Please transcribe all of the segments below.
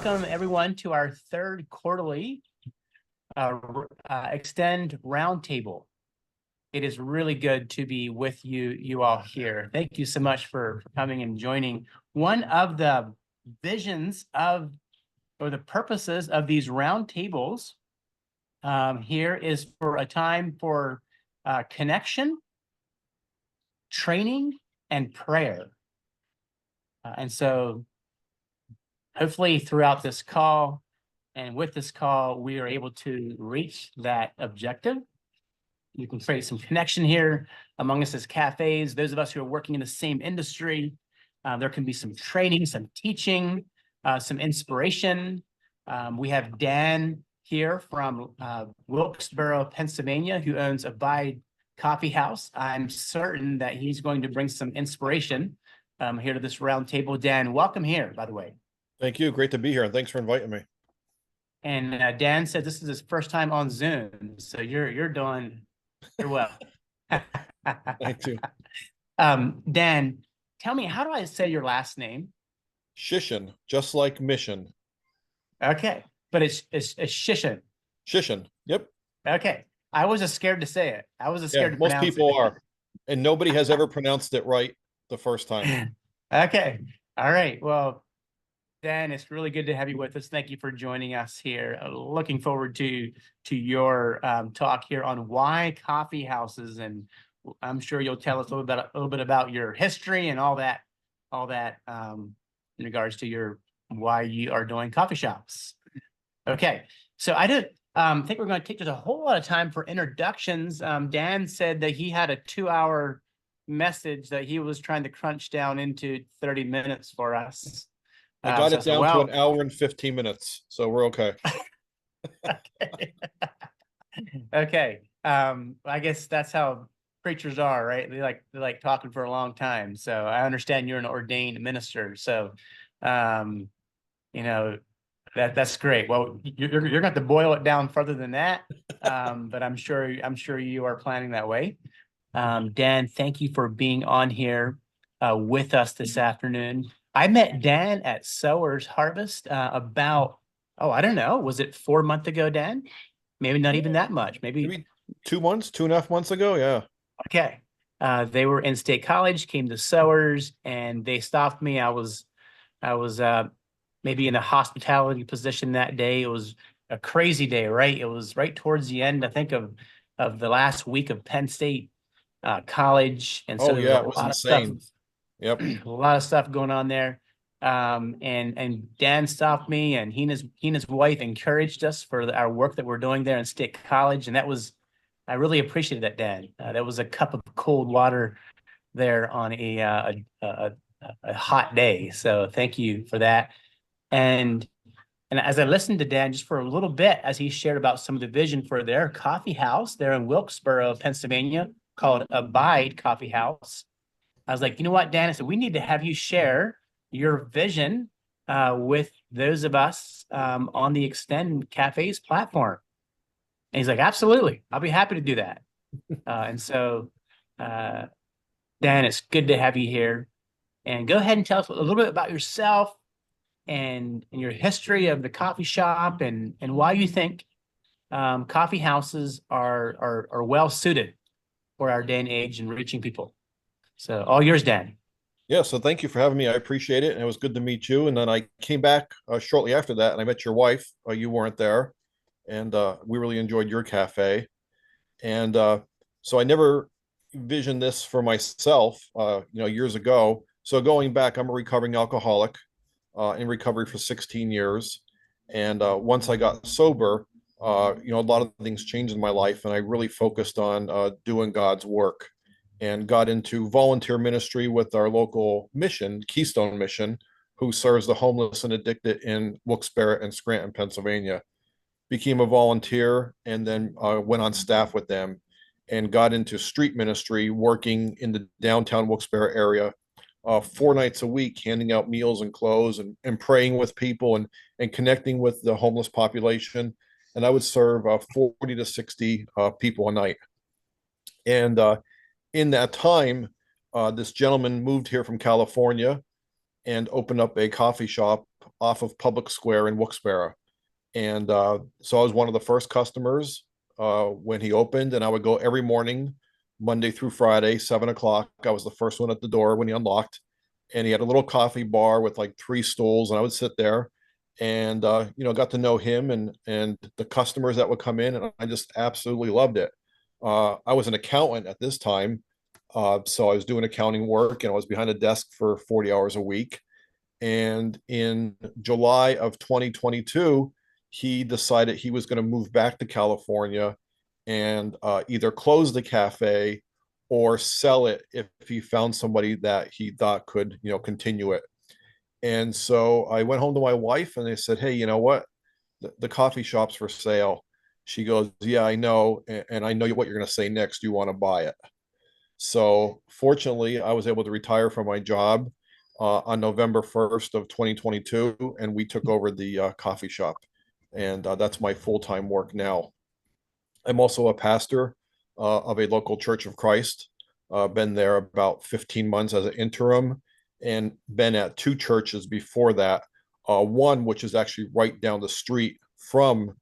welcome everyone to our third quarterly Extend Roundtable. It is really good to be with you all here. Thank you so much for coming and joining. One of the visions of, or the purposes of these roundtables here is for a time for connection, training, and prayer. And so hopefully throughout this call and with this call, we are able to reach that objective. You can create some connection here among us as cafes, those of us who are working in the same industry. There can be some training, some teaching, some inspiration. We have Dan here from Wilkes-Barre, Pennsylvania, who owns Abide Coffeehouse. I'm certain that he's going to bring some inspiration here to this roundtable. Dan, welcome here, by the way. Thank you. Great to be here, and thanks for inviting me. And Dan said this is his first time on Zoom, so you're doing well. Thank you. Dan, tell me, how do I say your last name? Shission, just like mission. Okay, but it's Shission. Shission. Yep. Okay, I was just scared to say it. I was just scared to most pronounce people it. are, and nobody has ever pronounced it right the first time. Okay, all right. Well, Dan, it's really good to have you with us. Thank you for joining us here. Looking forward to your talk here on why coffee houses, and I'm sure you'll tell us a little bit about your history and all that in regards to your why you are doing coffee shops. Okay, so I didn't think we're going to take just a whole lot of time for introductions. Dan said that he had a 2-hour message that he was trying to crunch down into 30 minutes for us. I got it down to an hour and 15 minutes, so we're okay. Okay. Okay. I guess that's how preachers are, right? They like talking for a long time. So I understand you're an ordained minister. So, you know, that's great. Well, you're going to have to boil it down further than that. But I'm sure you are planning that way. Dan, thank you for being on here with us this afternoon. I met Dan at Sowers Harvest about, I don't know, was it 4 months ago, Dan? Maybe not even that much. Maybe 2 months, 2.5 months ago. Yeah. Okay. They were in State College, came to Sowers, and they stopped me. I was maybe in a hospitality position that day. It was a crazy day, right? It was right towards the end, I think, of the last week of Penn State College. And so it was insane. Yep. A lot of stuff going on there. And Dan stopped me, and he and his wife encouraged us for our work that we're doing there in State College. And I really appreciated that, Dan. That was a cup of cold water there on a hot day. So thank you for that. And as I listened to Dan just for a little bit, as he shared about some of the vision for their coffee house there in Wilkes-Barre, Pennsylvania, called Abide Coffeehouse, I was like, you know what, Dan? I said, we need to have you share your vision with those of us on the Extend Cafes platform. And he's like, absolutely. I'll be happy to do that. And so, Dan, it's good to have you here. And go ahead and tell us a little bit about yourself and your history of the coffee shop and why you think coffee houses are well suited for our day and age and reaching people. So all yours, Dan. Yeah, so thank you for having me. I appreciate it. And it was good to meet you. And then I came back shortly after that, and I met your wife. You weren't there. And we really enjoyed your cafe. And so I never envisioned this for myself, years ago. So going back, I'm a recovering alcoholic in recovery for 16 years. And once I got sober, a lot of things changed in my life, and I really focused on doing God's work, and got into volunteer ministry with our local mission, Keystone Mission, who serves the homeless and addicted in Wilkes-Barre and Scranton, Pennsylvania. Became a volunteer, and then went on staff with them, and got into street ministry, working in the downtown Wilkes-Barre area 4 nights a week, handing out meals and clothes, and praying with people, and connecting with the homeless population. And I would serve 40 to 60 people a night. And in that time, this gentleman moved here from California and opened up a coffee shop off of Public Square in Wilkes-Barre. And so I was one of the first customers when he opened, and I would go every morning, Monday through Friday, 7 o'clock. I was the first one at the door when he unlocked, and he had a little coffee bar with like 3 stools, and I would sit there and got to know him and the customers that would come in, and I just absolutely loved it. I was an accountant at this time, so I was doing accounting work, and I was behind a desk for 40 hours a week. And in July of 2022, he decided he was going to move back to California and either close the cafe or sell it if he found somebody that he thought could, continue it. And so I went home to my wife and they said, "Hey, you know what? The coffee shop's for sale." She goes, "Yeah, I know. And I know what you're going to say next. Do you want to buy it?" So fortunately, I was able to retire from my job on November 1st of 2022, and we took over the coffee shop. And that's my full-time work now. I'm also a pastor of a local Church of Christ. Been there about 15 months as an interim, and been at 2 churches before that. One, which is actually right down the street from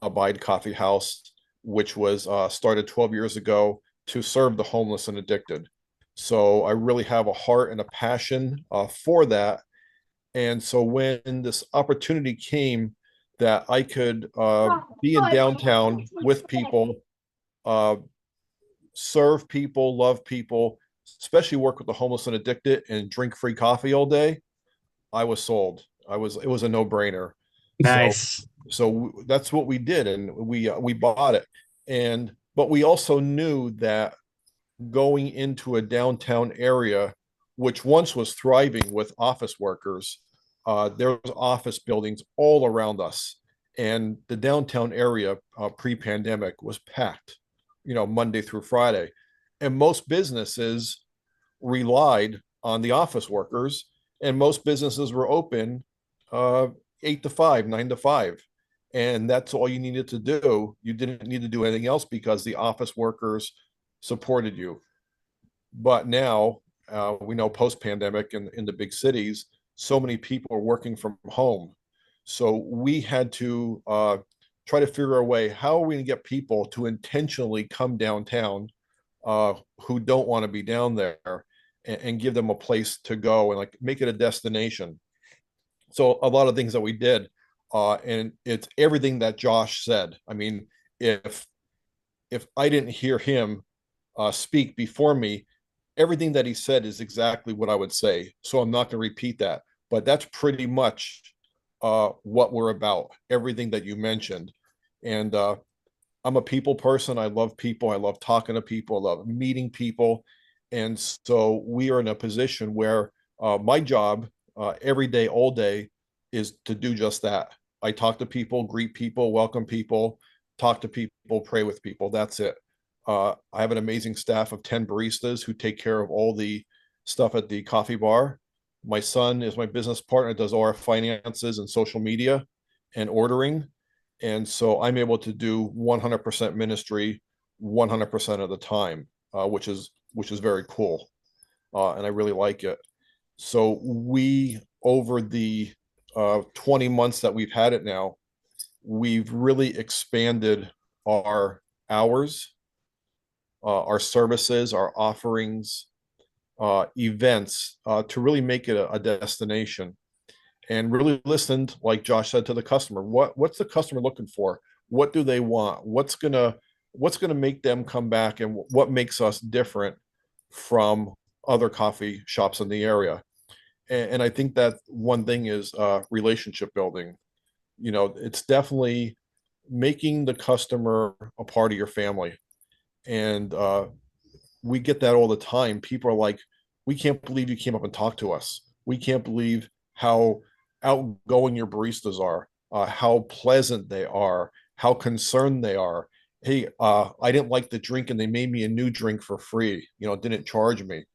Abide Coffeehouse, which was started 12 years ago to serve the homeless and addicted. So I really have a heart and a passion for that. And so when this opportunity came that I could be in downtown with people, uh, serve people, love people, especially work with the homeless and addicted and drink free coffee all day, I was sold. It was a no-brainer. So Nice. that's what we did, and we bought it. And but we also knew that going into a downtown area, which once was thriving with office workers, there was office buildings all around us, and the downtown area pre-pandemic was packed, Monday through Friday, and most businesses relied on the office workers, and most businesses were open uh, 8 to 5, 9 to 5. And that's all you needed to do. You didn't need to do anything else because the office workers supported you. But now we know post pandemic in the big cities, so many people are working from home. So we had to try to figure a way, how are we going to get people to intentionally come downtown who don't want to be down there, and give them a place to go and like make it a destination. So a lot of things that we did, and it's everything that Josh said. I mean, if I didn't hear him speak before me, everything that he said is exactly what I would say. So I'm not going to repeat that, but that's pretty much what we're about. Everything that you mentioned, and I'm a people person. I love people. I love talking to people. I love meeting people, and so we are in a position where my job every day, all day, is to do just that. I talk to people, greet people, welcome people, talk to people, pray with people. That's it. I have an amazing staff of 10 baristas who take care of all the stuff at the coffee bar. My son is my business partner, does all our finances and social media and ordering. And so I'm able to do 100% ministry 100% of the time, which is very cool. And I really like it. So we, over the 20 months that we've had it now, we've really expanded our hours, our services, our offerings, events to really make it a destination, and really listened, like Josh said, to the customer. What's the customer looking for? What do they want? What's gonna make them come back, and what makes us different from other coffee shops in the area? And I think that one thing is relationship building. It's definitely making the customer a part of your family. And we get that all the time. People are like, "We can't believe you came up and talked to us. We can't believe how outgoing your baristas are, how pleasant they are, how concerned they are. Hey, I didn't like the drink and they made me a new drink for free, didn't charge me."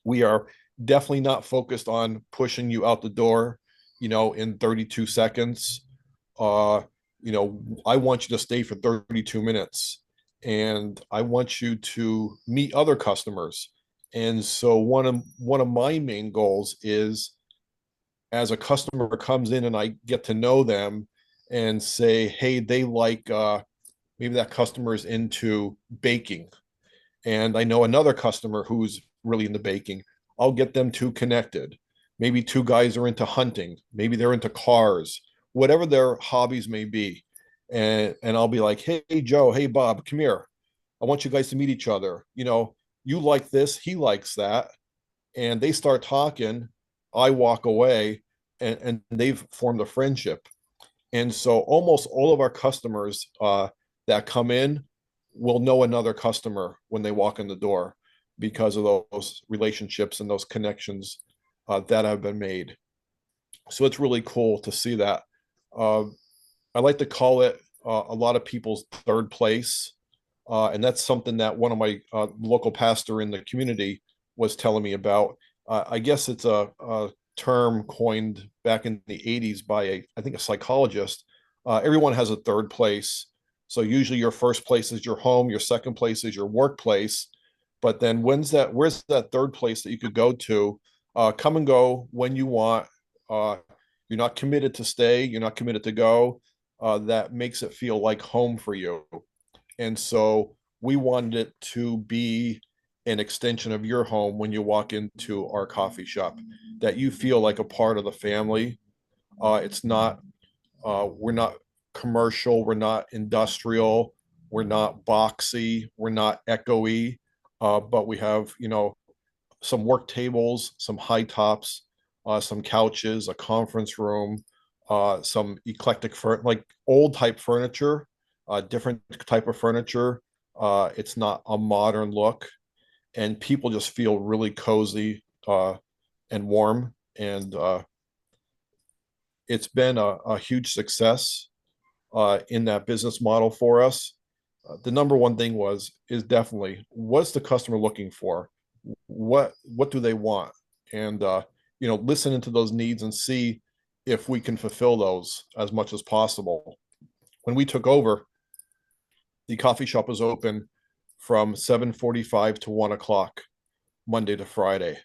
We are definitely not focused on pushing you out the door, in 32 seconds. Uh, I want you to stay for 32 minutes, and I want you to meet other customers. And so one of my main goals is as a customer comes in and I get to know them and say, hey, they like maybe that customer is into baking, and I know another customer who's really into baking, I'll get them two connected. Maybe two guys are into hunting, maybe they're into cars, whatever their hobbies may be. And I'll be like, hey Joe, hey Bob, come here. I want you guys to meet each other. You like this, he likes that. And they start talking. I walk away, and they've formed a friendship. And so almost all of our customers that come in will know another customer when they walk in the door because of those relationships and those connections that have been made. So it's really cool to see that. Uh, I like to call it a lot of people's third place. And that's something that one of my local pastor in the community was telling me about. I guess it's a term coined back in the 80s by I think a psychologist. Everyone has a third place. So usually your first place is your home, your second place is your workplace. But then where's that third place that you could go to? Come and go when you want. Uh, you're not committed to stay, you're not committed to go. That makes it feel like home for you. And so we wanted it to be an extension of your home when you walk into our coffee shop, that you feel like a part of the family. It's not, we're not commercial, we're not industrial, we're not boxy, we're not echoey, but we have, some work tables, some high tops, some couches, a conference room, some eclectic, like old type furniture, different type of furniture. It's not a modern look, and people just feel really cozy and warm. And it's been a huge success in that business model for us. The number one thing is definitely, what's the customer looking for? What do they want? And listen into those needs and see if we can fulfill those as much as possible. When we took over, the coffee shop was open from 7:45 to 1 o'clock, Monday to Friday.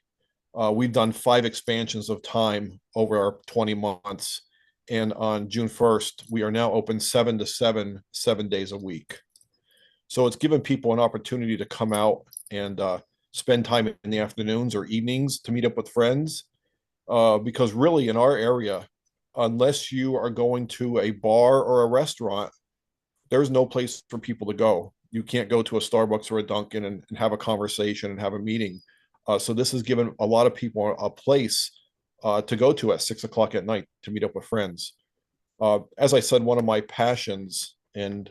We've done 5 expansions of time over our 20 months. And on June 1st, we are now open 7 to 7, 7 days a week. So it's given people an opportunity to come out and spend time in the afternoons or evenings to meet up with friends. Because really in our area, unless you are going to a bar or a restaurant, there's no place for people to go. You can't go to a Starbucks or a Dunkin' and have a conversation and have a meeting. So this has given a lot of people a place to go to at 6 o'clock at night to meet up with friends. As I said, one of my passions and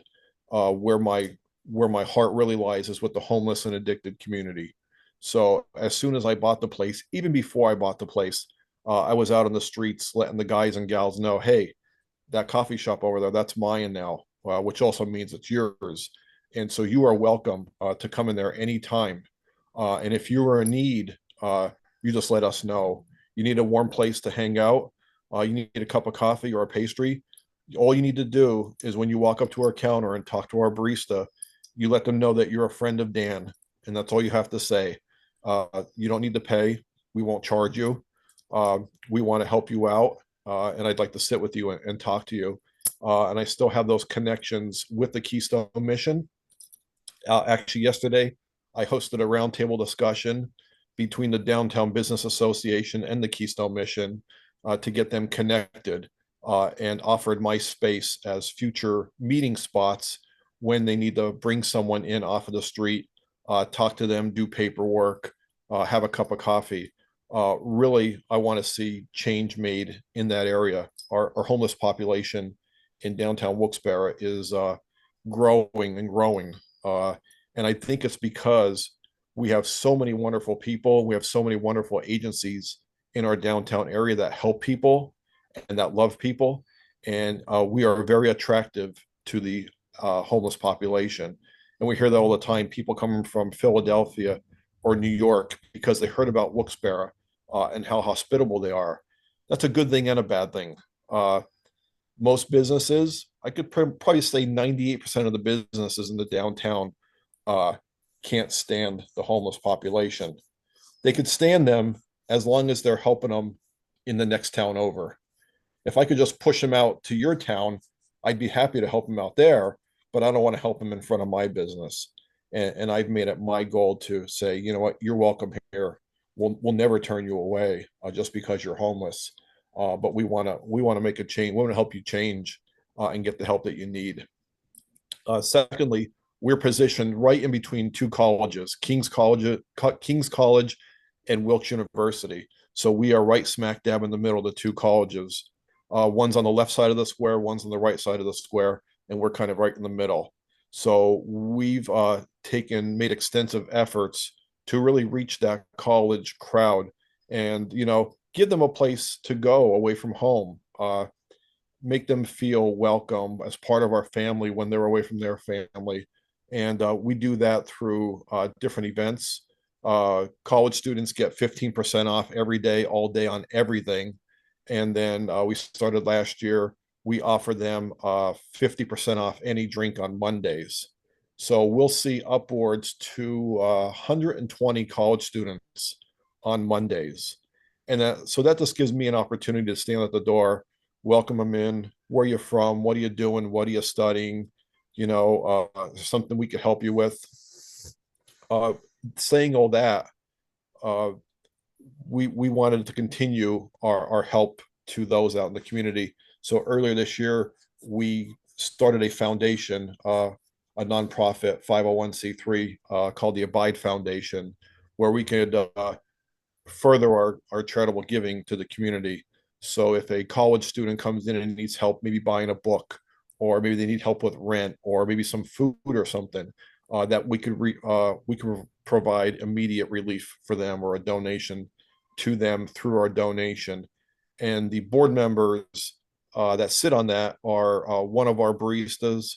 where my heart really lies is with the homeless and addicted community. So as soon as I bought the place, even before I bought the place, I was out on the streets letting the guys and gals know, hey, that coffee shop over there, that's mine now, which also means it's yours. And so you are welcome to come in there anytime. And if you are in need, you just let us know. You need a warm place to hang out. You need a cup of coffee or a pastry. All you need to do is when you walk up to our counter and talk to our barista, you let them know that you're a friend of Dan. And that's all you have to say. You don't need to pay. We won't charge you. We want to help you out. And I'd like to sit with you and talk to you. And I still have those connections with the Keystone Mission. Actually, yesterday, I hosted a roundtable discussion between the Downtown Business Association and the Keystone Mission to get them connected, and offered my space as future meeting spots when they need to bring someone in off of the street, talk to them, do paperwork, have a cup of coffee. Really, I want to see change made in that area. Our homeless population in downtown Wilkes-Barre is growing and growing. And I think it's because we have so many wonderful people. We have so many wonderful agencies in our downtown area that help people and that love people. And we are very attractive to the homeless population. And we hear that all the time, people coming from Philadelphia or New York because they heard about Wilkes-Barre and how hospitable they are. That's a good thing and a bad thing. Most businesses, I could probably say 98% of the businesses in the downtown can't stand the homeless population. They could stand them as long as they're helping them in the next town over. If I could just push them out to your town, I'd be happy to help them out there, but I don't want to help them in front of my business. And I've made it my goal to say, you know what, you're welcome here. We'll never turn you away just because you're homeless. But we want to make a change. We want to help you change and get the help that you need. Secondly, we're positioned right in between two colleges, King's College and Wilkes University. So we are right smack dab in the middle of the two colleges. One's on the left side of the square, one's on the right side of the square, and we're kind of right in the middle. So we've made extensive efforts to really reach that college crowd and, give them a place to go away from home. Make them feel welcome as part of our family when they're away from their family. And we do that through different events. College students get 15% off every day, all day on everything. And then we started last year, we offer them 50% off any drink on Mondays. So we'll see upwards to 120 college students on Mondays. And that just gives me an opportunity to stand at the door, welcome them in. Where are you from? What are you doing? What are you studying? Something we could help you with. Saying all that, uh, we wanted to continue our help to those out in the community. So earlier this year, we started a foundation, a nonprofit 501c3 called the Abide Foundation, where we could further our charitable giving to the community. So if a college student comes in and needs help, maybe buying a book, or maybe they need help with rent, or maybe some food or something, that we could provide immediate relief for them, or a donation to them through our donation. And the board members that sit on that are one of our baristas,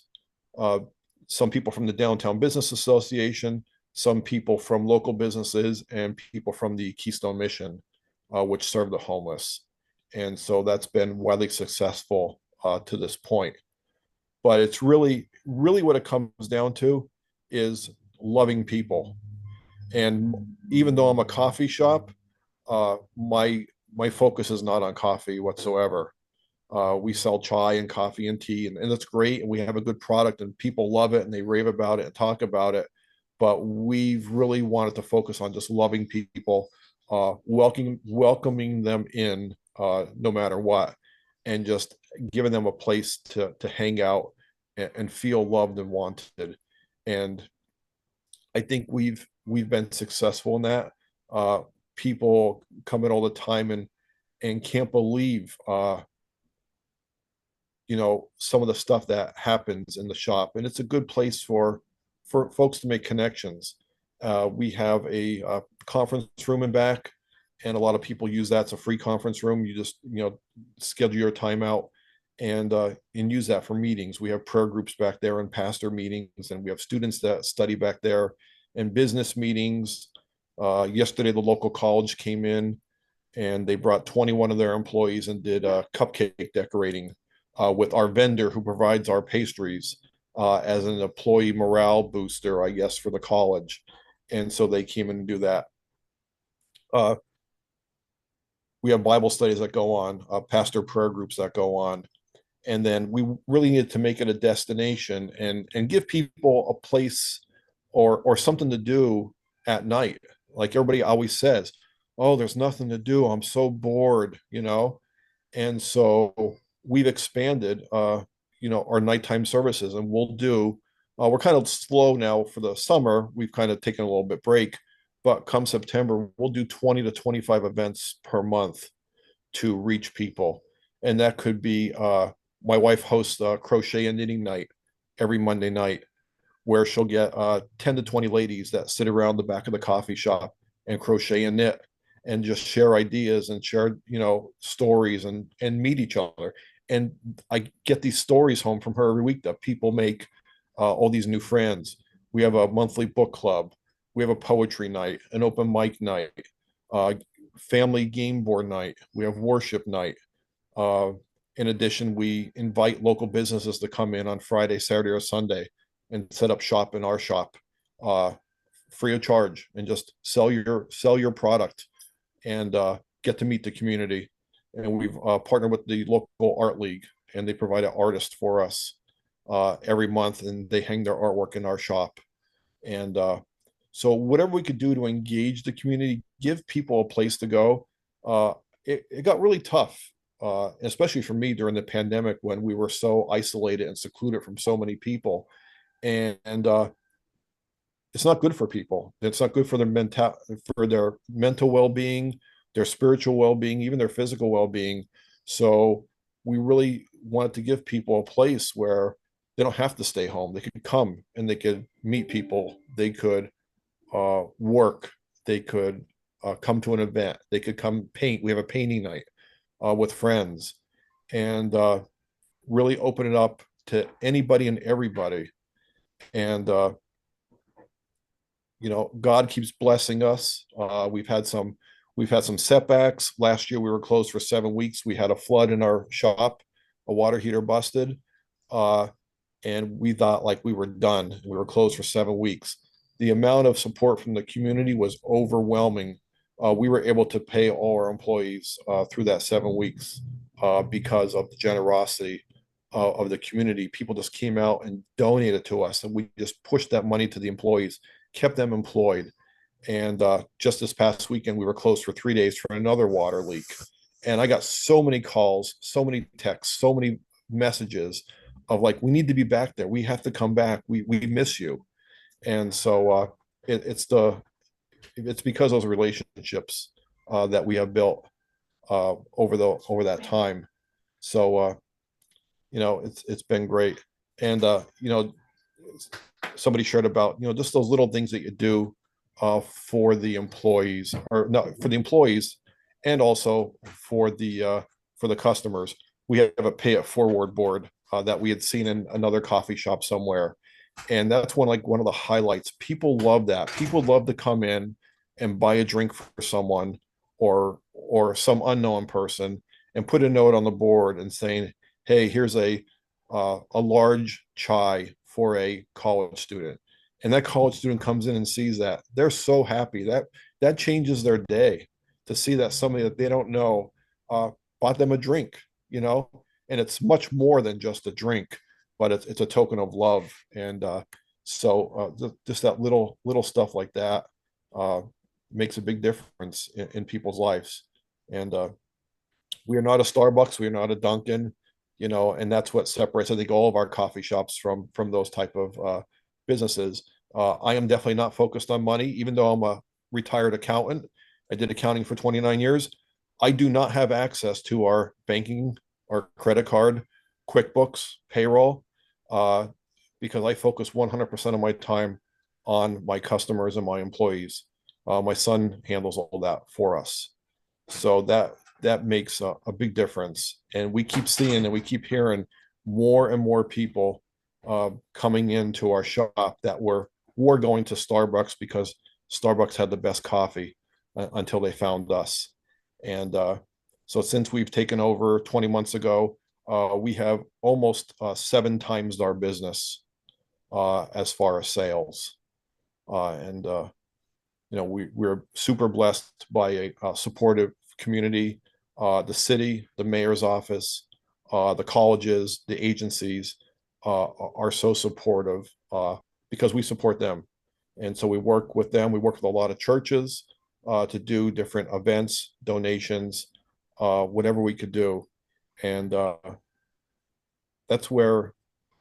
uh, some people from the Downtown Business Association, some people from local businesses, and people from the Keystone Mission, which serve the homeless. And so that's been widely successful to this point. But it's really, really what it comes down to is loving people. And even though I'm a coffee shop, my focus is not on coffee whatsoever. We sell chai and coffee and tea, and that's great. And we have a good product, and people love it, and they rave about it and talk about it. But we've really wanted to focus on just loving people, welcoming them in, no matter what, and just giving them a place to hang out and feel loved and wanted. And I think we've been successful in that. People come in all the time and can't believe some of the stuff that happens in the shop, and it's a good place for folks to make connections. We have a conference room in back, and a lot of people use that. It's a free conference room. You just schedule your time out and use that for meetings. We have prayer groups back there and pastor meetings, and we have students that study back there, and business meetings. Yesterday, the local college came in and they brought 21 of their employees and did cupcake decorating with our vendor who provides our pastries as an employee morale booster, I guess, for the college. And so they came in and do that. We have Bible studies that go on, pastor prayer groups that go on. And then we really need to make it a destination and give people a place or something to do at night. Like everybody always says, oh, there's nothing to do. I'm so bored, And so we've expanded, our nighttime services, and we're kind of slow now for the summer. We've kind of taken a little bit break, but come September, we'll do 20 to 25 events per month to reach people. And that could be, my wife hosts a crochet and knitting night every Monday night, where she'll get 10 to 20 ladies that sit around the back of the coffee shop and crochet and knit and just share ideas and share, stories and meet each other. And I get these stories home from her every week that people make all these new friends. We have a monthly book club. We have a poetry night, an open mic night, family game board night. We have worship night. In addition, we invite local businesses to come in on Friday, Saturday, or Sunday and set up shop in our shop, free of charge, and just sell your product and get to meet the community. and we've partnered with the local art league, and they provide an artist for us every month, and they hang their artwork in our shop. And so whatever we could do to engage the community, give people a place to go. It got really tough, especially for me during the pandemic when we were so isolated and secluded from so many people. And it's not good for people. It's not good for their mental well-being, their spiritual well-being, even their physical well-being. So we really wanted to give people a place where they don't have to stay home. They could come and they could meet people. They could work. They could come to an event. They could come paint. We have a painting night with friends, and really open it up to anybody and everybody. And God keeps blessing us. We've had some setbacks. Last year we were closed for 7 weeks. We had a flood in our shop, a water heater busted, and we thought like we were done. We were closed for 7 weeks. The amount of support from the community was overwhelming. We were able to pay all our employees through that 7 weeks because of the generosity of the community. People just came out and donated to us, and we just pushed that money to the employees, kept them employed. And just this past weekend, we were closed for 3 days for another water leak. And I got so many calls, so many texts, so many messages of like, we need to be back there. We have to come back. We miss you. And so it's because of those relationships that we have built over that time. So it's been great. And somebody shared about just those little things that you do for the employees, or not for the employees, and also for the customers. We have a pay it forward board that we had seen in another coffee shop somewhere, and that's one of the highlights. People love that. People love to come in and buy a drink for someone or some unknown person and put a note on the board and saying, hey, here's a large chai for a college student. And that college student comes in and sees that. They're so happy. That changes their day to see that somebody that they don't know bought them a drink, and it's much more than just a drink, but it's a token of love. And just that little stuff like that makes a big difference in people's lives. And we are not a Starbucks, we are not a Dunkin', and that's what separates, I think, all of our coffee shops from those type of businesses. I am definitely not focused on money, even though I'm a retired accountant. I did accounting for 29 years. I do not have access to our banking, our credit card, QuickBooks, payroll, because I focus 100% of my time on my customers and my employees. My son handles all that for us. So that makes a big difference. And we keep seeing and we keep hearing more and more people coming into our shop that were going to Starbucks because Starbucks had the best coffee until they found us. And so since we've taken over 20 months ago, we have almost 7 times our business as far as sales. We're super blessed by a supportive community, the city, the mayor's office, the colleges, the agencies are so supportive because we support them. And so we work with them. We work with a lot of churches to do different events, donations, whatever we could do. And that's where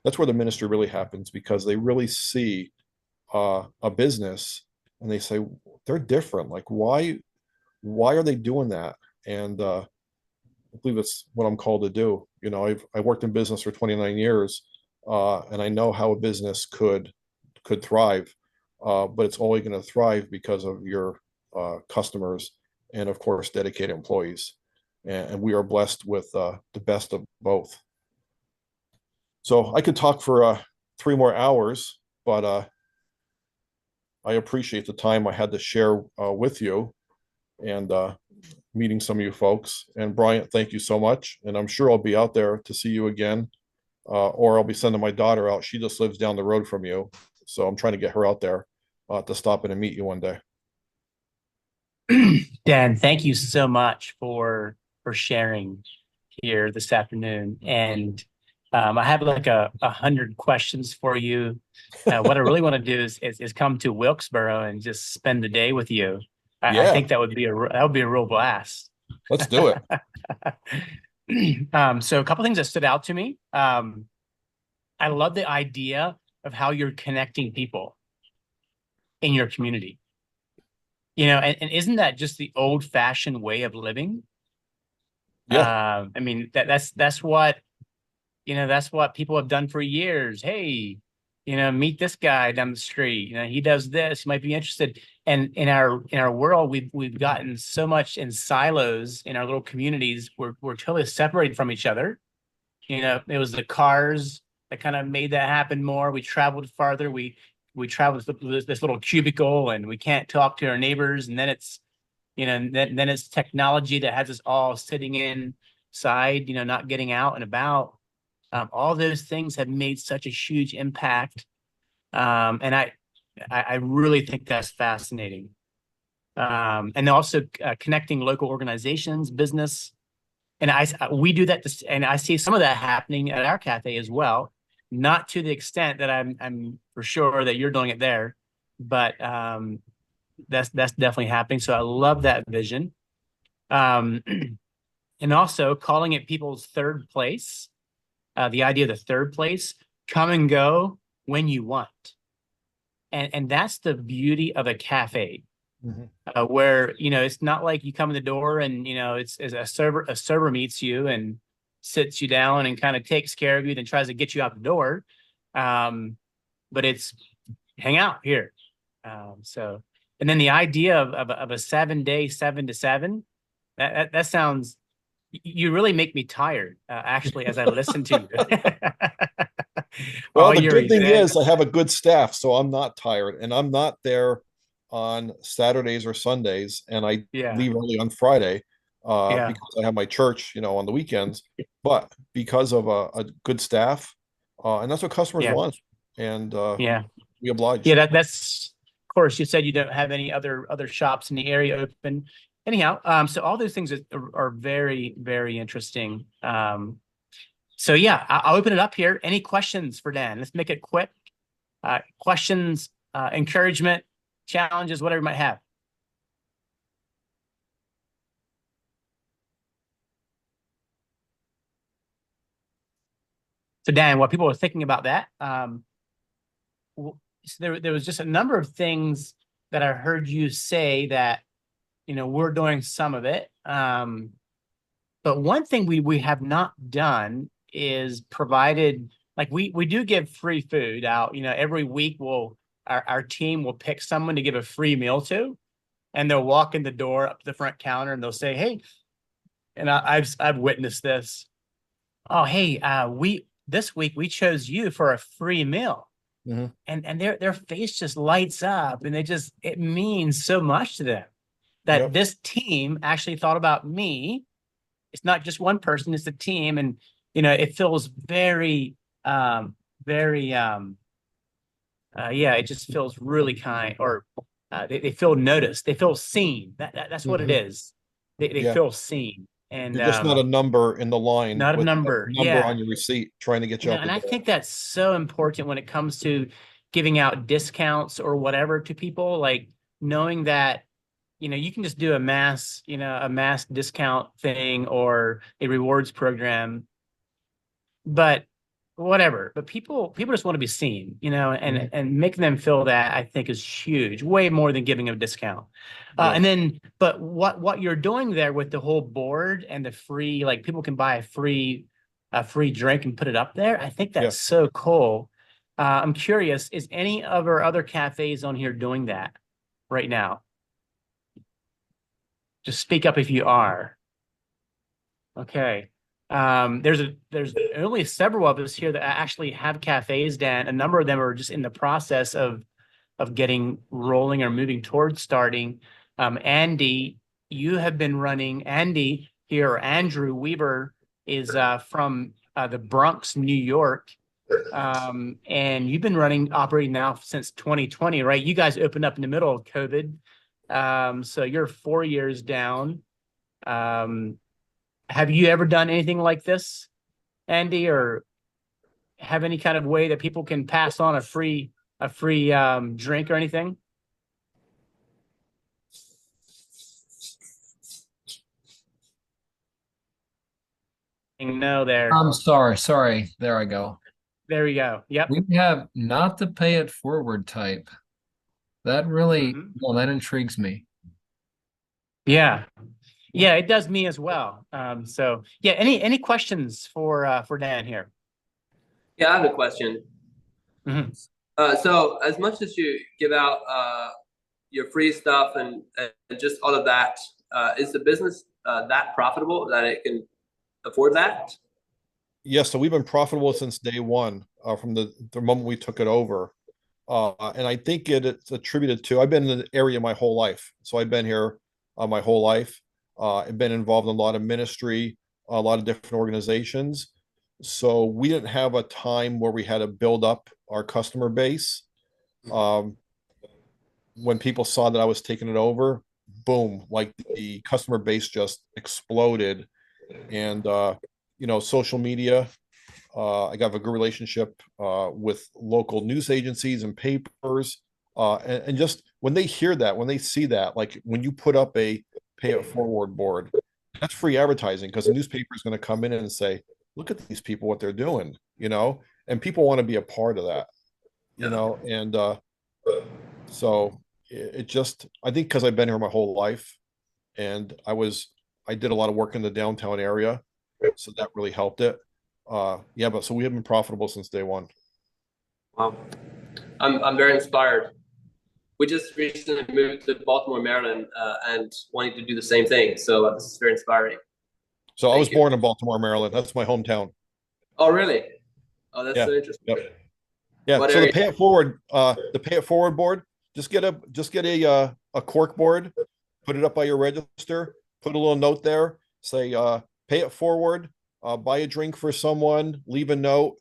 the ministry really happens, because they really see a business and they say, they're different. Like, why are they doing that? And I believe it's what I'm called to do. I worked in business for 29 years, and I know how a business could thrive, but it's only going to thrive because of your customers and, of course, dedicated employees. And we are blessed with the best of both. So I could talk for 3 more hours, but I appreciate the time I had to share with you, and meeting some of you folks. And Bryant, thank you so much. And I'm sure I'll be out there to see you again, or I'll be sending my daughter out. She just lives down the road from you. So I'm trying to get her out there to stop in and meet you one day. Dan, thank you so much for for sharing here this afternoon. And I have like 100 questions for you. What I really want to do is come to Wilkes-Barre and just spend the day with you. I Yeah, think that would be a real blast. let's do it. So a couple things that stood out to me. I love the idea of how you're connecting people in your community. And isn't that just the old-fashioned way of living? Yeah. I mean, that's what people have done for years. Hey, meet this guy down the street. He does this. You might be interested. And in our world, we've gotten so much in silos in our little communities. We're totally separated from each other. It was the cars that kind of made that happen more. We traveled farther. We traveled this little cubicle, and we can't talk to our neighbors. And then then it's technology that has us all sitting inside, not getting out and about. All those things have made such a huge impact. And I really think that's fascinating. And also connecting local organizations, business. And we do that, and I see some of that happening at our cafe as well. Not to the extent that I'm for sure that you're doing it there, but that's definitely happening. So I love that vision. And also calling it people's third place. The idea of the third place, come and go when you want. And that's the beauty of a cafe, where, it's not like you come in the door and, it's a server meets you and sits you down and kind of takes care of you, then tries to get you out the door. But it's hang out here. And then the idea of a 7-day, 7 to 7, that sounds, you really make me tired, actually, as I listen to you. Well, All the your good thing events. is I have a good staff, so I'm not tired, and I'm not there on Saturdays or Sundays, and I Yeah. leave early on Friday Yeah. because I have my church, on the weekends. But because of a good staff, and that's what customers Yeah. want, and Yeah. we oblige. Yeah. That's, of course, you said you don't have any other shops in the area open. Anyhow, so all those things are very, very interesting. So yeah, I'll open it up here. Any questions for Dan? Let's make it quick. Questions, encouragement, challenges, whatever you might have. So Dan, what people are thinking about that, so there was just a number of things that I heard you say that, we're doing some of it. But one thing we have not done is provided, like we do give free food out. Every week our team will pick someone to give a free meal to, and they'll walk in the door up to the front counter and they'll say, "Hey," and I've witnessed this. "Oh, hey, this week we chose you for a free meal." Mhm. And their face just lights up, and it means so much to them that Yep. this team actually thought about me. It's not just one person, it's a team. And, it feels very, very, yeah, it just feels really kind, or they feel noticed. They feel seen. That's what it Mhm. is. They Yeah. feel seen. And You're just not a number in the line not a with a number. number on Yeah. your receipt trying to get you out And the I door. think that's so important when it comes to giving out discounts or whatever to people, like knowing that, you can just do a mass discount thing or a rewards program, but whatever. But people just want to be seen, Mhm. and making them feel that, I think, is huge, way more than giving a discount. Yeah. And then, but what you're doing there with the whole board and the free, like people can buy a free drink and put it up there. I think Yeah. that's so cool. I'm curious, is any of our other cafes on here doing that right now? Just speak up if you are. Okay. There's only several of us here that actually have cafes, Dan. A number of them are just in the process of getting rolling or moving towards starting. Andy, you have been running. Andy here, or Andrew Weaver, is from the Bronx, New York. And you've been operating now since 2020, right? You guys opened up in the middle of COVID. So you're 4 years down. Have you ever done anything like this, Andy, or have any kind of way that people can pass on a free drink or anything? No, there. I'm sorry, sorry. There I go. There we go. Yep. We have not the pay it forward type. That really, Mhm. well, that intrigues me. Yeah. Yeah, it does me as well. So yeah, any questions for Dan here? Yeah, I have a question. Mhm. So as much as you give out your free stuff and just all of that, is the business that profitable that it can afford that? Yes, so we've been profitable since day one, from the moment we took it over. And I think it's attributed to, I've been in the area my whole life. So I've been here my whole life. I've been involved in a lot of ministry, a lot of different organizations. So we didn't have a time where we had to build up our customer base. Um, when people saw that I was taking it over, boom, like the customer base just exploded. And social media, I got a good relationship with local news agencies and papers. And just when they hear that, when they see that, like when you put up a pay it forward board, that's free advertising because the newspaper is going to come in and say, look at these people, what they're doing, and people want to be a part of that, Yeah. and so it just, I think because I've been here my whole life and I did a lot of work in the downtown area, so that really helped it. Yeah, but so we have been profitable since day one. Wow. I'm very inspired. We just recently moved to Baltimore, Maryland, and wanting to do the same thing. So this is very inspiring. So I was Thank you. born in Baltimore, Maryland. That's my hometown. Oh, really? Oh, that's Yeah. so interesting. Yep. Yeah. What So area? the pay it forward board, just get a cork board, put it up by your register, put a little note there, say pay it forward, buy a drink for someone, leave a note,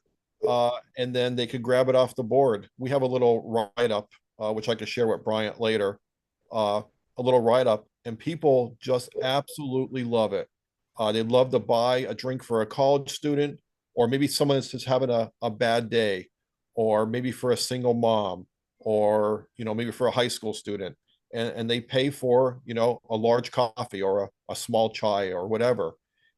and then they could grab it off the board. We have a little write up, which I could share with Bryant later. A little write up, and people just absolutely love it. They'd love to buy a drink for a college student, or maybe someone that's just having a bad day, or maybe for a single mom, or maybe for a high school student, and they pay for a large coffee or a small chai or whatever.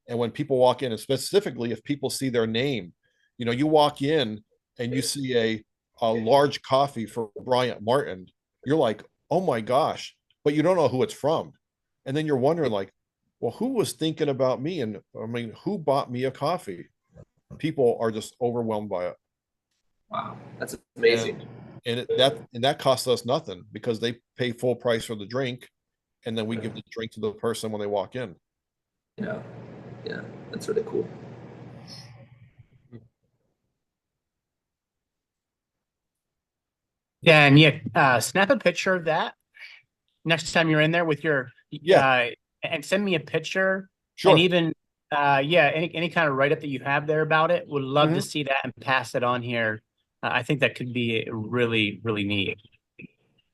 And when people walk in, and specifically if people see their name, you walk in and you see a large coffee for Bryant Martin, you're like, oh my gosh, but you don't know who it's from. And then you're wondering, like, well, who was thinking about me? And I mean, who bought me a coffee? People are just overwhelmed by it. Wow, that's And amazing. that costs us nothing because they pay full price for the drink, and then we give the drink to the person when they walk in. Yeah, yeah, that's really cool. Dan, yeah, snap a picture of that next time you're in there with your Yeah, and send me a picture and sure. even yeah, any kind of write-up that you have there about it. Would love to Mhm. see that and pass it on here. I think that could be really, really neat to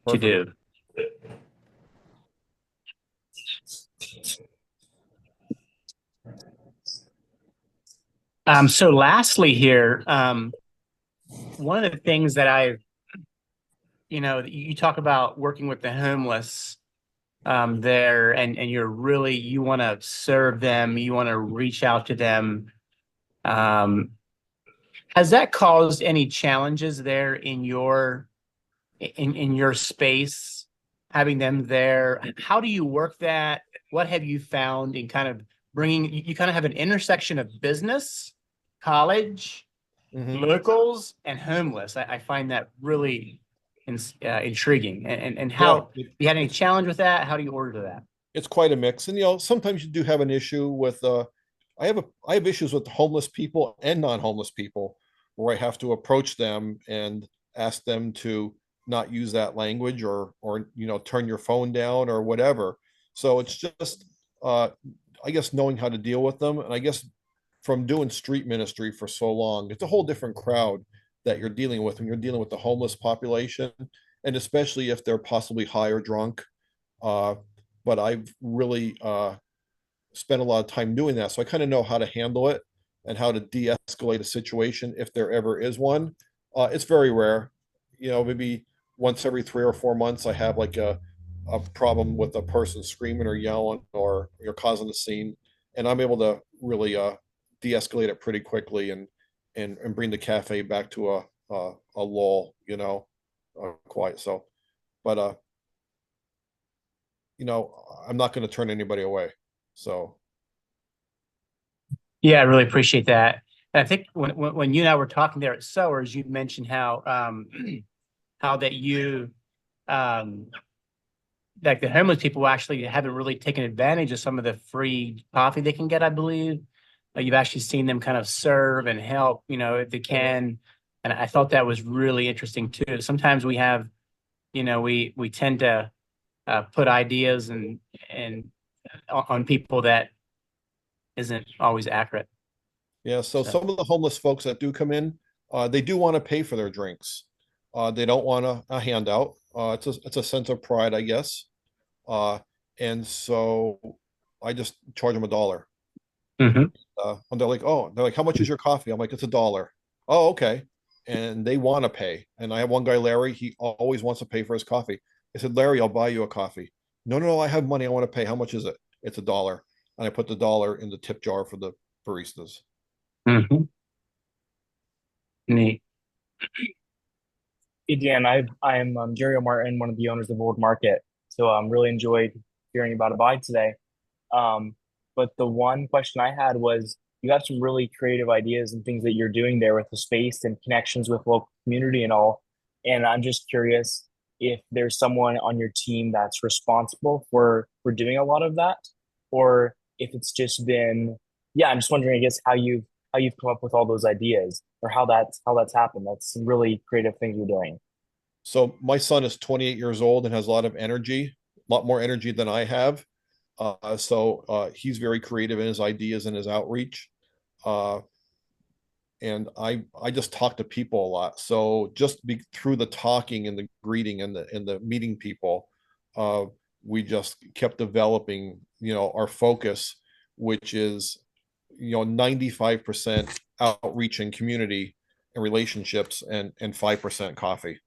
Perfect. do. So lastly here, one of the things that you talk about working with the homeless there, and you want to serve them, you want to reach out to them. Um, has that caused any challenges there in your space, having them there? How do you work that? What have you found in kind of bringing, you kind of have an intersection of business, college, Mhm. locals, and homeless. I find that really intriguing. And Yeah, how, you had any challenge with that? How do you order that? it's quite a mix. And sometimes you do have an issue with I have issues with homeless people and non-homeless people where I have to approach them and ask them to not use that language, or turn your phone down or whatever. So it's just uh I guess knowing how to deal with them. And I guess from doing street ministry for so long, it's a whole different crowd that you're dealing with when you're dealing with the homeless population, and especially if they're possibly high or drunk. uh but I've really spent a lot of time doing that. So I kind of know how to handle it and how to de-escalate a situation if there ever is one. It's very rare. Maybe once every 3 or 4 months, I have like a problem with a person screaming or yelling or you're causing a scene, and I'm able to really de-escalate it pretty quickly and bring the cafe back to a lull, quiet. So, but I'm not going to turn anybody away. So Yeah, I really appreciate that. And I think when you and I were talking there at Sowers, you mentioned how how that you like the homeless people actually haven't really taken advantage of some of the free coffee they can get, I believe. You've actually seen them kind of serve and help, if they can. And I thought that was really interesting too. Sometimes we have, we tend to put ideas and on people that isn't always accurate. yeah, so So, some of the homeless folks that do come in, they do want to pay for their drinks. They don't want a handout. It's a sense of pride, I guess. Uh, and so I just charge them $1. mhm. And they're like, how much is your coffee? I'm like, it's $1. Oh, okay. And they want to pay. And I have one guy, Larry, he always wants to pay for his coffee. I said, Larry, I'll buy you a coffee. No, no, no, I have money. I want to pay. How much is it? It's $1. And I put the dollar in the tip jar for the baristas. Mhm. Neat. Hey Dan, I'm Jerry Martin, one of the owners of Old Market. So really enjoyed hearing about Abide today. But the one question I had was, you have some really creative ideas and things that you're doing there with the space and connections with local community and all. And I'm just curious if there's someone on your team that's responsible for doing a lot of that, or if it's just been, yeah, I'm just wondering, I guess, how you've come up with all those ideas or how that's happened. That's some really creative things you're doing. So my son is 28 years old and has a lot of energy, a lot more energy than I have. So he's very creative in his ideas and his outreach. Uh, and I just talk to people a lot. So just through the talking and the greeting and the meeting people, uh, we just kept developing, our focus, which is 95% outreach and community and relationships and 5% coffee.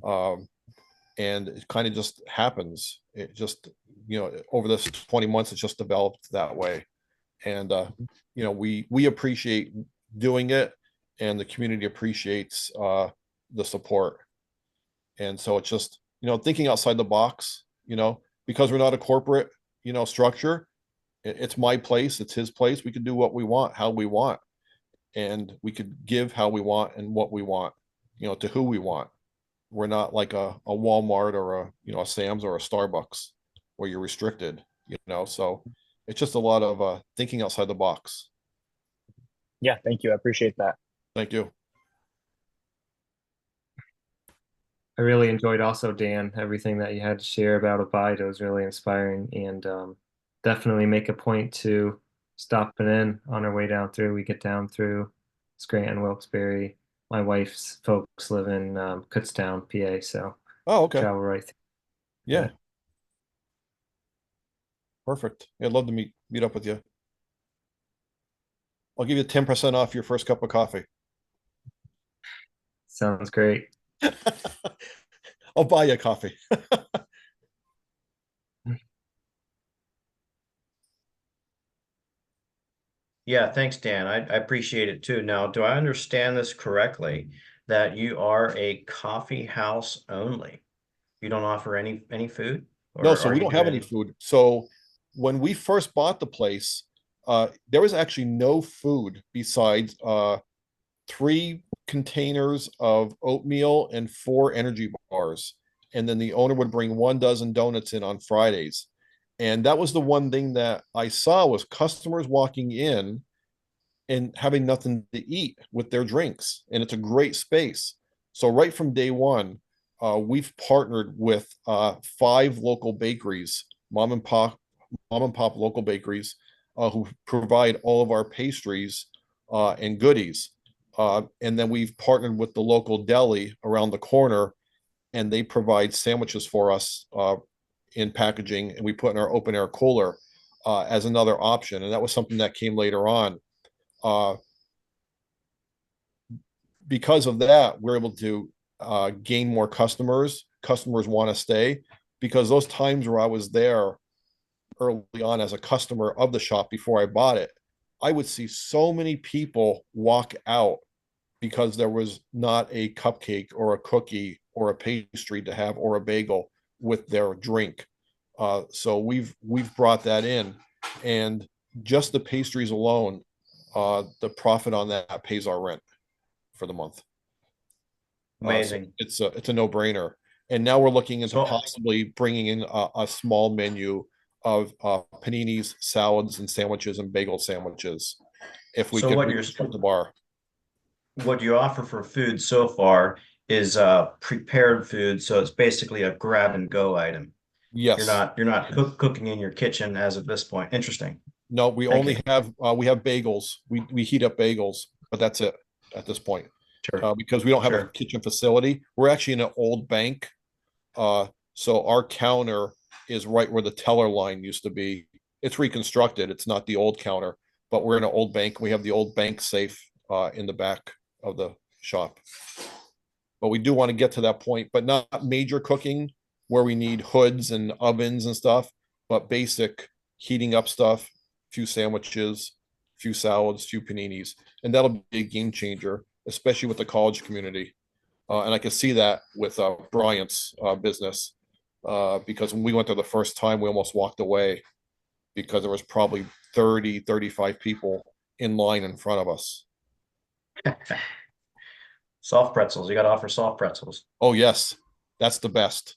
Um, and it kind of just happens. It just, over this 20 months, it's just developed that way. And we appreciate doing it, and the community appreciates the support. And so it's just, thinking outside the box, because we're not a corporate, structure. It's my place, it's his place. We can do what we want, how we want, and we could give how we want and what we want, to who we want. We're not like a Walmart or a Sam's or a Starbucks where you're restricted, so it's just a lot of thinking outside the box. Yeah, thank you. I appreciate that. Thank you. I really enjoyed also, Dan, everything that you had to share about Abide. It was really inspiring, and definitely make a point to stopping in on our way down through. We get down through Scranton, Wilkes-Barre. My wife's folks live in Kutztown, PA, so Oh, okay. travel right through. Yeah. Perfect. I'd love to meet up with you. I'll give you 10% off your first cup of coffee. Sounds great. I'll buy you a coffee. Yeah, thanks, Dan. I appreciate it too. Now, do I understand this correctly that you are a coffee house only? You don't offer any food, No, or so are we you don't have any doing? food. So when we first bought the place, there was actually no food besides 3 containers of oatmeal and 4 energy bars. And then the owner would bring 1 dozen donuts in on Fridays. And that was the one thing that I saw was customers walking in and having nothing to eat with their drinks. And it's a great space. So right from day one, we've partnered with 5 local bakeries, mom and pop local bakeries, who provide all of our pastries and goodies. And then we've partnered with the local deli around the corner, and they provide sandwiches for us in packaging, and we put in our open air cooler. as another option. And that was something that came later on. Because of that, we're able to gain more customers. Customers want to stay because those times where I was there early on as a customer of the shop before I bought it, I would see so many people walk out because there was not a cupcake or a cookie or a pastry to have or a bagel with their drink. So we've brought that in, and just the pastries alone, the profit on that pays our rent for the month. Amazing. So it's a no-brainer. And now we're looking into So- possibly bringing in a small menu of paninis, salads, and sandwiches and bagel sandwiches. If we So could what restart the bar. what you offer for food so far is prepared food, so it's basically a grab and go item. Yes. You're not cooking in your kitchen as of this point. Interesting. No, we Thank only you. have we have bagels. We heat up bagels, but that's it at this point. Sure. Because we don't have a Sure. kitchen facility. We're actually in an old bank. So our counter is right where the teller line used to be. It's reconstructed. It's not the old counter, but we're in an old bank. We have the old bank safe in the back of the shop. But we do want to get to that point, but not major cooking where we need hoods and ovens and stuff, but basic heating up stuff, few sandwiches, few salads, few paninis, and that'll be a game changer, especially with the college community. And I can see that with Bryant's business, because when we went there the first time, we almost walked away because there was probably 30, 35 people in line in front of us. Soft pretzels. You got to offer soft pretzels. Oh, yes, that's the best.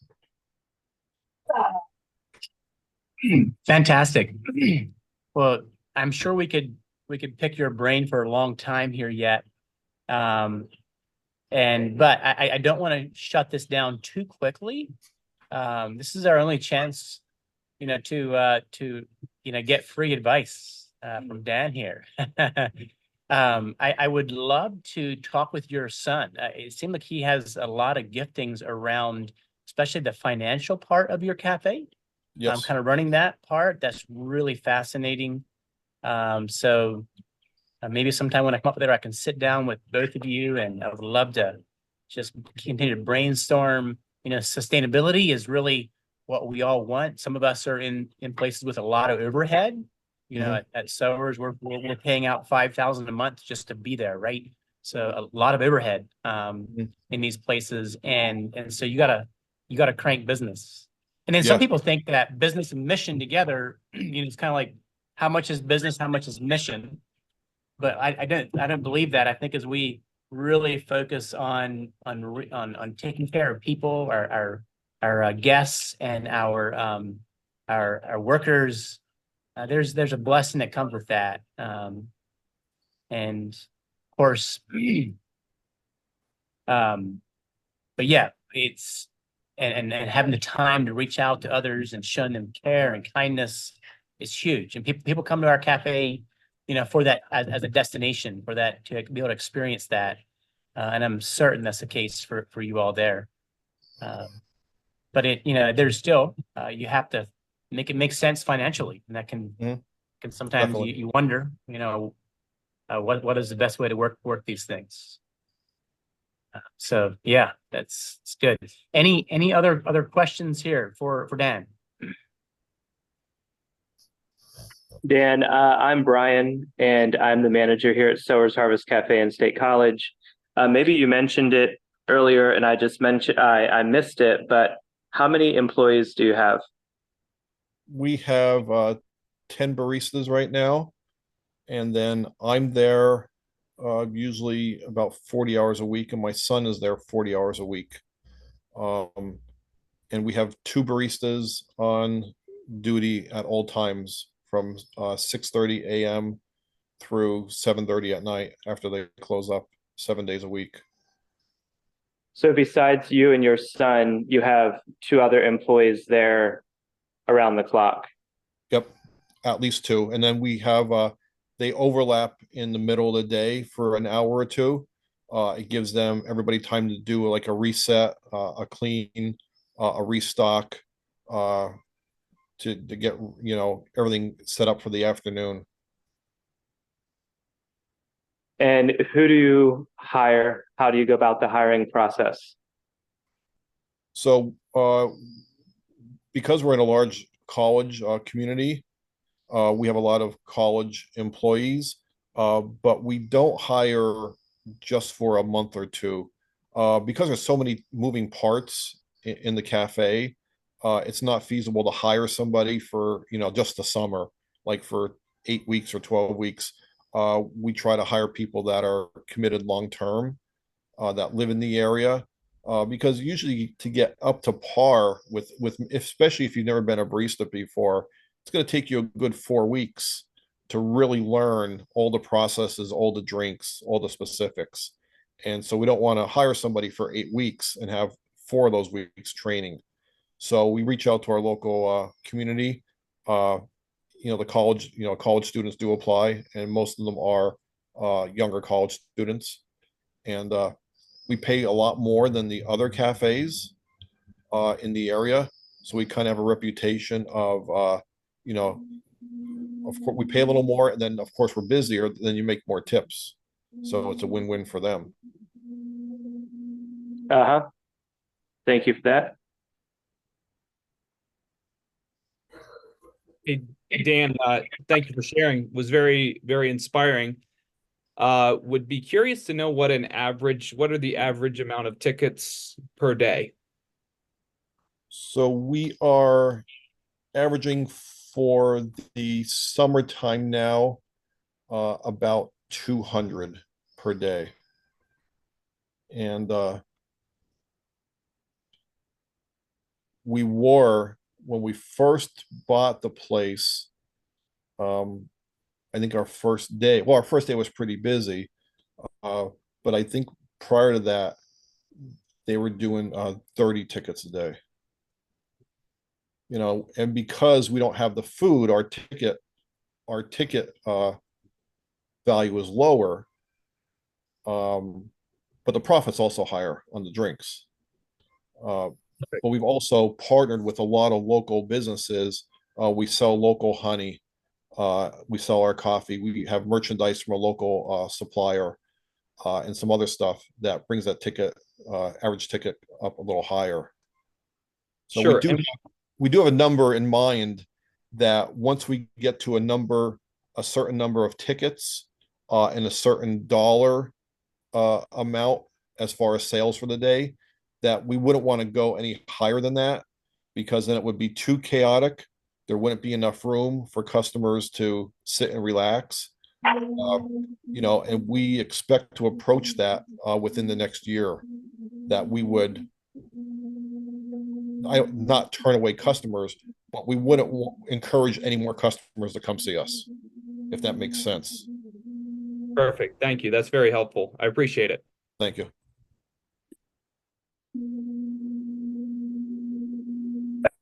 Fantastic. Well, I'm sure we could pick your brain for a long time here yet. But I don't want to shut this down too quickly. This is our only chance, to get free advice from Dan here. I would love to talk with your son. It seemed like he has a lot of giftings around, especially the financial part of your cafe. Yes. Kind of running that part. That's really fascinating. So maybe sometime when I come up there, I can sit down with both of you, and I would love to just continue to brainstorm. Sustainability is really what we all want. Some of us are in places with a lot of overhead. At Sowers, we're paying out $5,000 a month just to be there, right? So a lot of overhead in these places, and so you gotta crank business. And then some people think that business and mission together, it's kind of like, how much is business, how much is mission? But I don't believe that. I think as we really focus on taking care of people, our guests, and our workers, there's a blessing that comes with that. And of course, but yeah, it's and having the time to reach out to others and showing them care and kindness is huge. And people come to our cafe, for that as a destination, for that, to be able to experience that. And I'm certain that's the case for you all there. But there's still, you have to make it make sense financially, and that can sometimes Definitely. you wonder, what is the best way to work these things. So yeah, it's good. Any other questions here for Dan? Dan, I'm Brian, and I'm the manager here at Sowers Harvest Cafe and State College. Maybe you mentioned it earlier, and I missed it, but how many employees do you have? We have 10 baristas right now, and then I'm there usually about 40 hours a week, and my son is there 40 hours a week. And we have 2 baristas on duty at all times from 6:30 a.m. through 7:30 at night after they close up 7 days a week. So besides you and your son, you have 2 other employees there around the clock. Yep, at least 2. And then we have they overlap in the middle of the day for an hour or 2. It gives everybody time to do like a reset, a clean, a restock, to get, you know, everything set up for the afternoon. And who do you hire? How do you go about the hiring process? So because we're in a large college community, we have a lot of college employees, but we don't hire just for a month or two. Because there's so many moving parts in the cafe, it's not feasible to hire somebody for, you know, just the summer, like for 8 weeks or 12 weeks. We try to hire people that are committed long term, that live in the area, because usually to get up to par with especially if you've never been a barista before, it's going to take you a good 4 weeks to really learn all the processes, all the drinks, all the specifics. And so we don't want to hire somebody for 8 weeks and have 4 of those weeks training. So we reach out to our local community. You know, the college, you know, college students do apply, and most of them are younger college students. And we pay a lot more than the other cafes in the area. So we kind of have a reputation of, you know, of course we pay a little more, and then of course we're busier, then you make more tips. So it's a win-win for them. Uh-huh. Thank you for that. Hey, Dan, thank you for sharing. Was very, very inspiring. Would be curious to know what are the average amount of tickets per day? So we are averaging for the summertime now about 200 per day. And we were, when we first bought the place, I think our first day was pretty busy, but I think prior to that, they were doing 30 tickets a day. You know, and because we don't have the food, our ticket value is lower, but the profit's also higher on the drinks. But we've also partnered with a lot of local businesses. We sell local honey. We sell our coffee. We have merchandise from a local supplier, and some other stuff that brings that average ticket up a little higher. So Sure. we do have a number in mind that once we get to a certain number of tickets, and a certain dollar amount as far as sales for the day, that we wouldn't want to go any higher than that, because then it would be too chaotic. There wouldn't be enough room for customers to sit and relax. You know, and we expect to approach that within the next year, that we would not turn away customers, but we wouldn't encourage any more customers to come see us, if that makes sense. Perfect. Thank you. That's very helpful. I appreciate it. Thank you.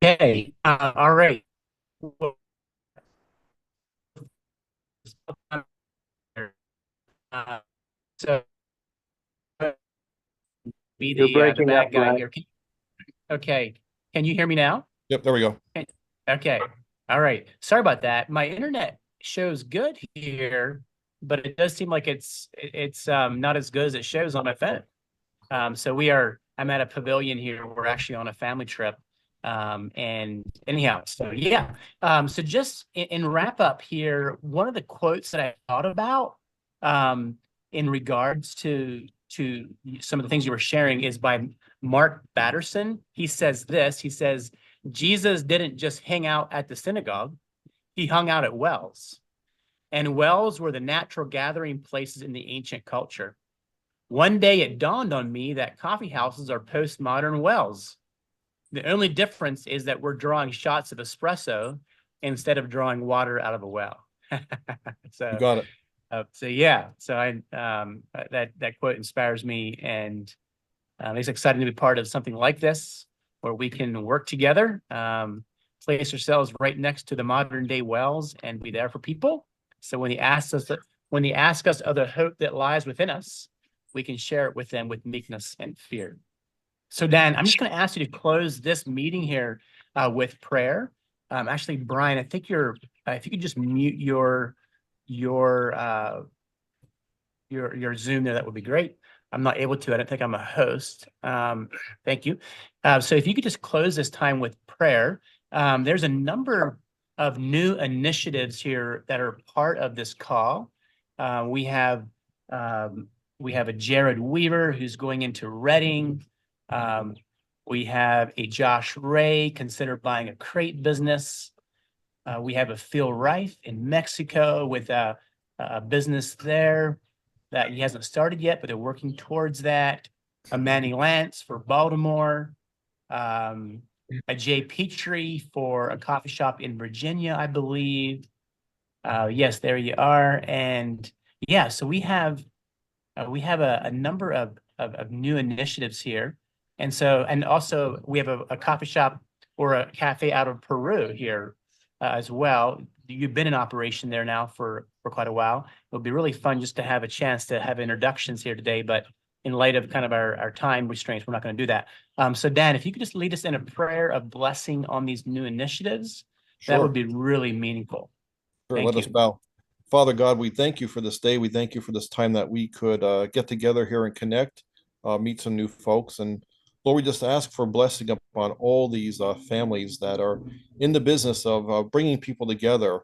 Okay, all right. So be You're the breaking bad up, guy Brad. here. Okay, can you hear me now? Yep, there we go. Okay, all right. Sorry about that. My internet shows good here, but it does seem like it's not as good as it shows on my phone. So I'm at a pavilion here. We're actually on a family trip. And anyhow, so yeah. So just in wrap up here, one of the quotes that I thought about in regards to some of the things you were sharing is by Mark Batterson. He says this, he says, Jesus didn't just hang out at the synagogue, he hung out at wells. And wells were the natural gathering places in the ancient culture. One day it dawned on me that coffee houses are postmodern wells. The only difference is that we're drawing shots of espresso instead of drawing water out of a well. So You got it. So yeah, so that quote inspires me, and it's exciting to be part of something like this where we can work together, place ourselves right next to the modern day wells and be there for people. So when they ask us of the hope that lies within us, we can share it with them with meekness and fear. So Dan, I'm just going to ask you to close this meeting here with prayer. Actually, Brian, I think if you could just mute your Zoom there, that would be great. I'm not able to. I don't think I'm a host. Thank you. So if you could just close this time with prayer. There's a number of new initiatives here that are part of this call. We have a Jared Weaver who's going into Reading. We have a Josh Ray consider buying a crate business. We have a Phil Rife in Mexico with a business there that he hasn't started yet, but they're working towards that. A Manny Lance for Baltimore. A Jay Petrie for a coffee shop in Virginia, I believe. Yes, there you are. And yeah, so we have a number of new initiatives here. And also we have a coffee shop or a cafe out of Peru here as well. You've been in operation there now for quite a while. It'll be really fun just to have a chance to have introductions here today, but in light of kind of our time restraints, we're not going to do that. So Dan, if you could just lead us in a prayer of blessing on these new initiatives, that would be really meaningful. Sure, let us bow. Father God, we thank you for this day. We thank you for this time that we could get together here and connect, meet some new folks. And Lord, we just ask for blessing upon all these families that are in the business of bringing people together.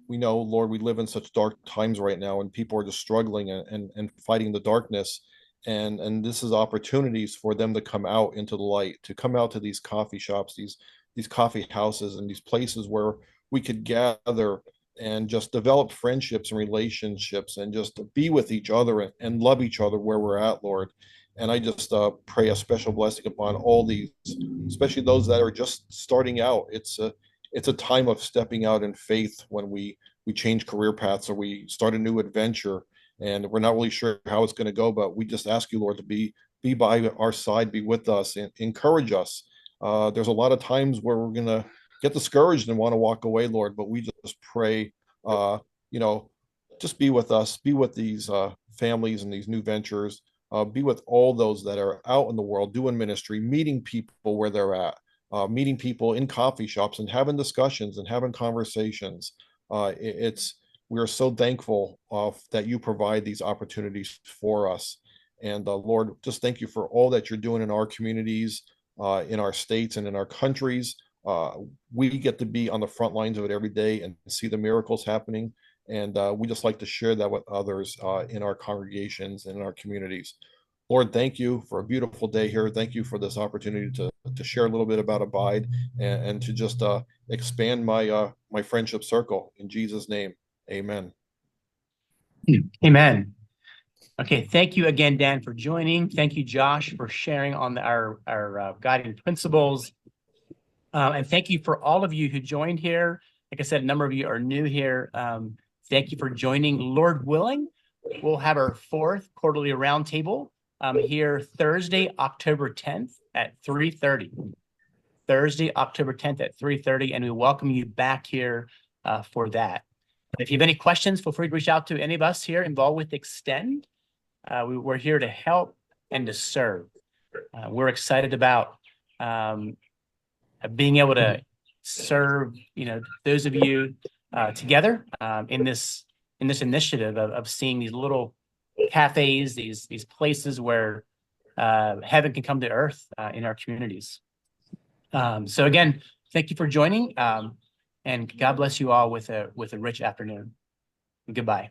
We know, Lord, we live in such dark times right now, and people are just struggling and fighting the darkness. And this is opportunities for them to come out into the light, to come out to these coffee shops, these coffee houses, and these places where we could gather and just develop friendships and relationships and just be with each other and love each other where we're at, Lord. And I just pray a special blessing upon all these, especially those that are just starting out. It's a time of stepping out in faith when we change career paths or we start a new adventure, and we're not really sure how it's going to go, but we just ask you, Lord, to be by our side, be with us, and encourage us. There's a lot of times where we're going to get discouraged and want to walk away, Lord, but we just pray, just be with us, be with these families and these new ventures, be with all those that are out in the world doing ministry, meeting people where they're at, meeting people in coffee shops and having discussions and having conversations. We are so thankful that you provide these opportunities for us. And Lord, just thank you for all that you're doing in our communities, in our states, and in our countries. We get to be on the front lines of it every day and see the miracles happening. And we just like to share that with others in our congregations and in our communities. Lord, thank you for a beautiful day here. Thank you for this opportunity to share a little bit about Abide and to just expand my friendship circle. In Jesus' name, amen. Amen. Okay, thank you again, Dan, for joining. Thank you, Josh, for sharing on our guiding principles. And thank you for all of you who joined here. Like I said, a number of you are new here. Thank you for joining. Lord willing, we'll have our 4th quarterly roundtable here Thursday, October 10th at 3:30. Thursday, October 10th at 3:30, and we welcome you back here for that. If you have any questions, feel free to reach out to any of us here involved with Extend. We're here to help and to serve. We're excited about being able to serve, those of you together in this initiative of seeing these little cafes, these places where heaven can come to earth in our communities. So again, thank you for joining, and God bless you all with a rich afternoon. Goodbye.